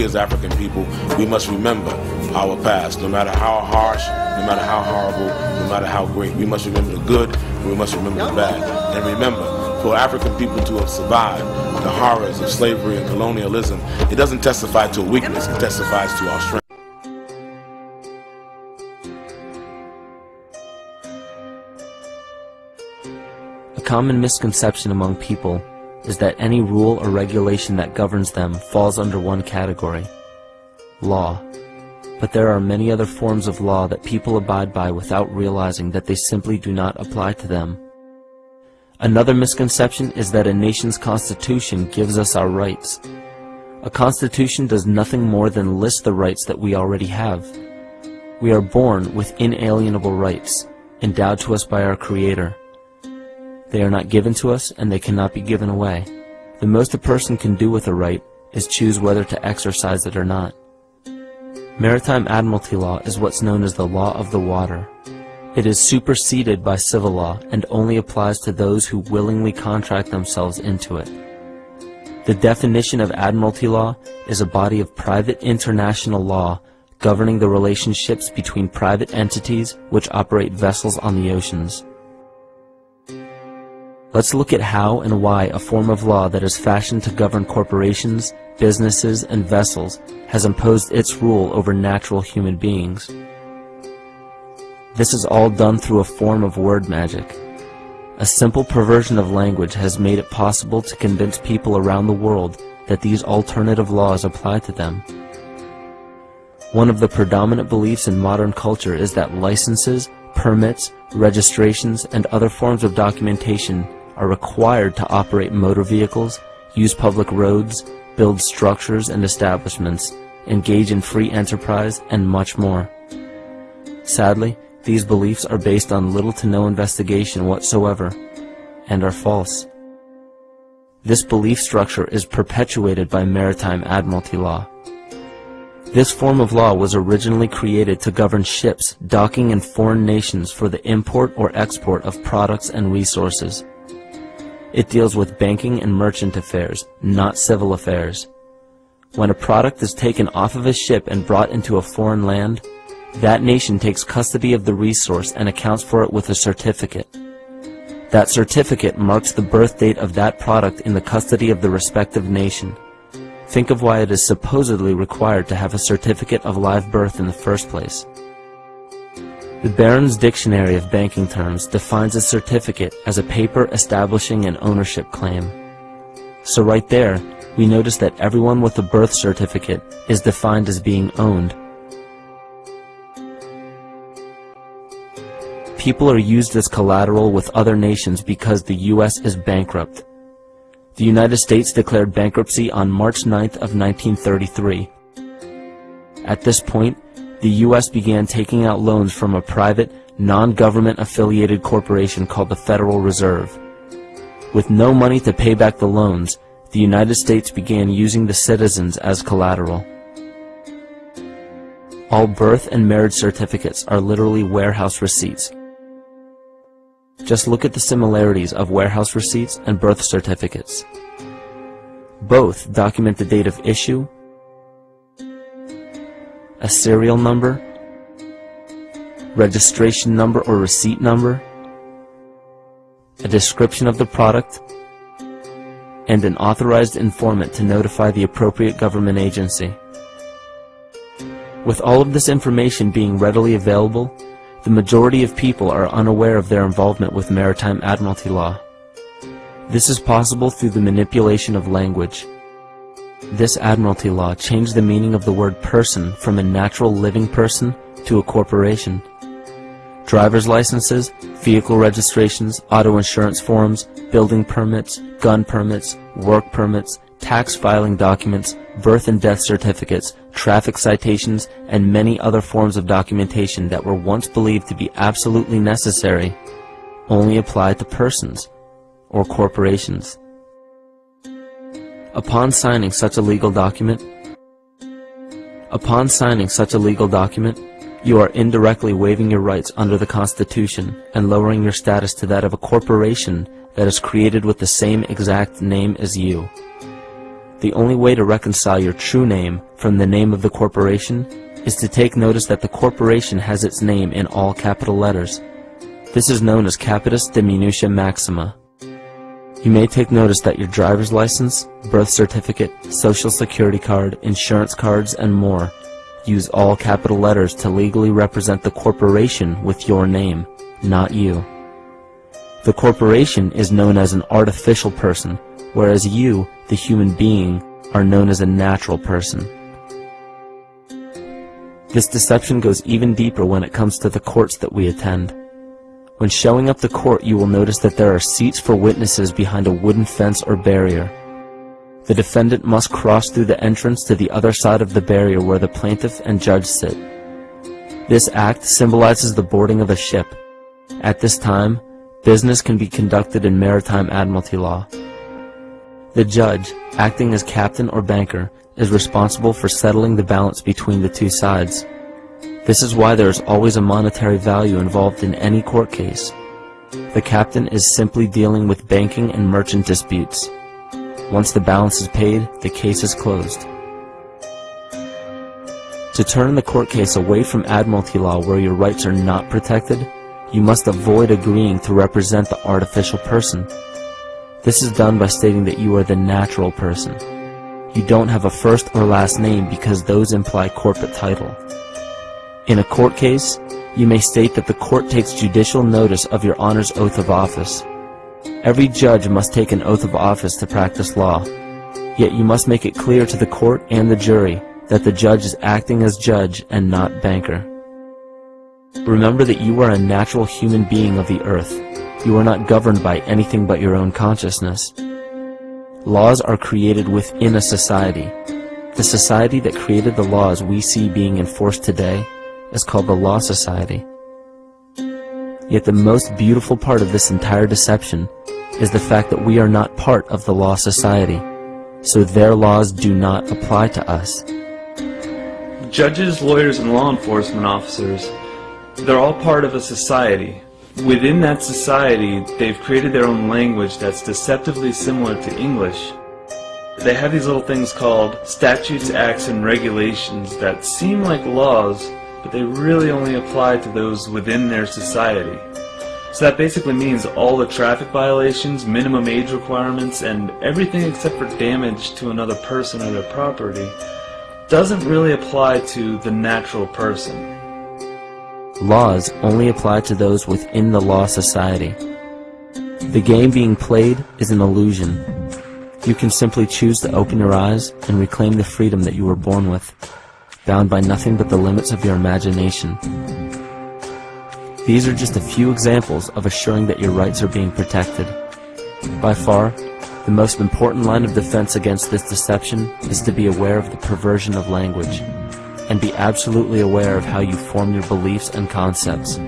as African people, we must remember our past, no matter how harsh, no matter how horrible, no matter how great. We must remember the good, and we must remember the bad. And remember, for African people to have survived the horrors of slavery and colonialism, it doesn't testify to a weakness, it testifies to our strength. A common misconception among people is that any rule or regulation that governs them falls under one category: law. But there are many other forms of law that people abide by without realizing that they simply do not apply to them. Another misconception is that a nation's constitution gives us our rights. A constitution does nothing more than list the rights that we already have. We are born with inalienable rights, endowed to us by our Creator. They are not given to us, and they cannot be given away. The most a person can do with a right is choose whether to exercise it or not. Maritime admiralty law is what's known as the law of the water. It is superseded by civil law and only applies to those who willingly contract themselves into it. The definition of admiralty law is a body of private international law governing the relationships between private entities which operate vessels on the oceans. Let's look at how and why a form of law that is fashioned to govern corporations, businesses, and vessels has imposed its rule over natural human beings. This is all done through a form of word magic. A simple perversion of language has made it possible to convince people around the world that these alternative laws apply to them. One of the predominant beliefs in modern culture is that licenses, permits, registrations, and other forms of documentation are required to operate motor vehicles, use public roads, build structures and establishments, engage in free enterprise, and much more. Sadly, these beliefs are based on little to no investigation whatsoever, and are false. This belief structure is perpetuated by maritime admiralty law. This form of law was originally created to govern ships docking in foreign nations for the import or export of products and resources. It deals with banking and merchant affairs, not civil affairs. When a product is taken off of a ship and brought into a foreign land, that nation takes custody of the resource and accounts for it with a certificate. That certificate marks the birth date of that product in the custody of the respective nation. Think of why it is supposedly required to have a certificate of live birth in the first place. The Barron's Dictionary of Banking Terms defines a certificate as a paper establishing an ownership claim. So right there, we notice that everyone with a birth certificate is defined as being owned. People are used as collateral with other nations because the U.S. is bankrupt. The United States declared bankruptcy on March 9th of 1933. At this point, the U.S. began taking out loans from a private, non-government affiliated corporation called the Federal Reserve. With no money to pay back the loans, the United States began using the citizens as collateral. All birth and marriage certificates are literally warehouse receipts. Just look at the similarities of warehouse receipts and birth certificates. Both document the date of issue, a serial number, registration number or receipt number, a description of the product, and an authorized informant to notify the appropriate government agency. With all of this information being readily available, the majority of people are unaware of their involvement with maritime admiralty law. This is possible through the manipulation of language. This admiralty law changed the meaning of the word person from a natural living person to a corporation. Driver's licenses, vehicle registrations, auto insurance forms, building permits, gun permits, work permits, tax filing documents, birth and death certificates, traffic citations, and many other forms of documentation that were once believed to be absolutely necessary only apply to persons or corporations. Upon signing such a legal document, you are indirectly waiving your rights under the Constitution and lowering your status to that of a corporation that is created with the same exact name as you. The only way to reconcile your true name from the name of the corporation is to take notice that the corporation has its name in all capital letters. This is known as capitis diminutia maxima. You may take notice that your driver's license, birth certificate, social security card, insurance cards, and more use all capital letters to legally represent the corporation with your name, not you. The corporation is known as an artificial person, whereas you, the human being, are known as a natural person. This deception goes even deeper when it comes to the courts that we attend. When showing up to court, you will notice that there are seats for witnesses behind a wooden fence or barrier. The defendant must cross through the entrance to the other side of the barrier where the plaintiff and judge sit. This act symbolizes the boarding of a ship. At this time, business can be conducted in maritime admiralty law. The judge, acting as captain or banker, is responsible for settling the balance between the two sides. This is why there is always a monetary value involved in any court case. The captain is simply dealing with banking and merchant disputes. Once the balance is paid, the case is closed. To turn the court case away from admiralty law where your rights are not protected, you must avoid agreeing to represent the artificial person. This is done by stating that you are the natural person. You don't have a first or last name because those imply corporate title. In a court case, you may state that the court takes judicial notice of your honor's oath of office. Every judge must take an oath of office to practice law, yet you must make it clear to the court and the jury that the judge is acting as judge and not banker. Remember that you are a natural human being of the earth. You are not governed by anything but your own consciousness. Laws are created within a society. The society that created the laws we see being enforced today is called the Law Society. Yet the most beautiful part of this entire deception is the fact that we are not part of the Law Society, so their laws do not apply to us. Judges, lawyers, and law enforcement officers, they're all part of a society. Within that society, they've created their own language that's deceptively similar to English. They have these little things called statutes, acts, and regulations that seem like laws, but they really only apply to those within their society. So that basically means all the traffic violations, minimum age requirements, and everything except for damage to another person or their property doesn't really apply to the natural person. Laws only apply to those within the Law Society. The game being played is an illusion. You can simply choose to open your eyes and reclaim the freedom that you were born with, bound by nothing but the limits of your imagination. These are just a few examples of assuring that your rights are being protected. By far, the most important line of defense against this deception is to be aware of the perversion of language, and be absolutely aware of how you form your beliefs and concepts.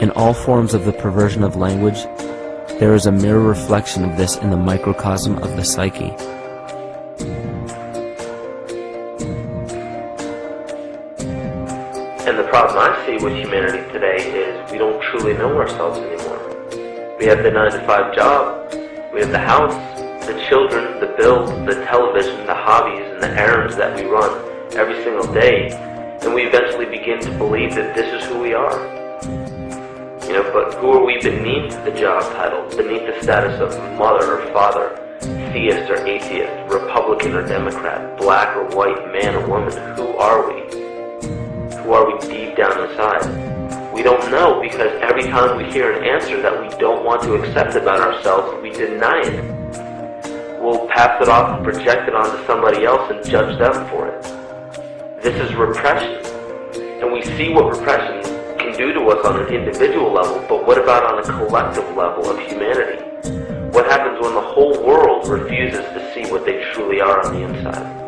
In all forms of the perversion of language, there is a mirror reflection of this in the microcosm of the psyche. And the problem I see with humanity today is we don't truly know ourselves anymore. We have the 9-to-5 job, we have the house, the children, the bills, the television, the hobbies, and the errands that we run every single day, and we eventually begin to believe that this is who we are. But who are we beneath the job title, beneath the status of mother or father, theist or atheist, Republican or Democrat, black or white, man or woman? Who are we? Who are we deep down inside? We don't know, because every time we hear an answer that we don't want to accept about ourselves, we deny it. We'll pass it off and project it onto somebody else and judge them for it. This is repression. And we see what repression can do to us on an individual level, but what about on a collective level of humanity? What happens when the whole world refuses to see what they truly are on the inside?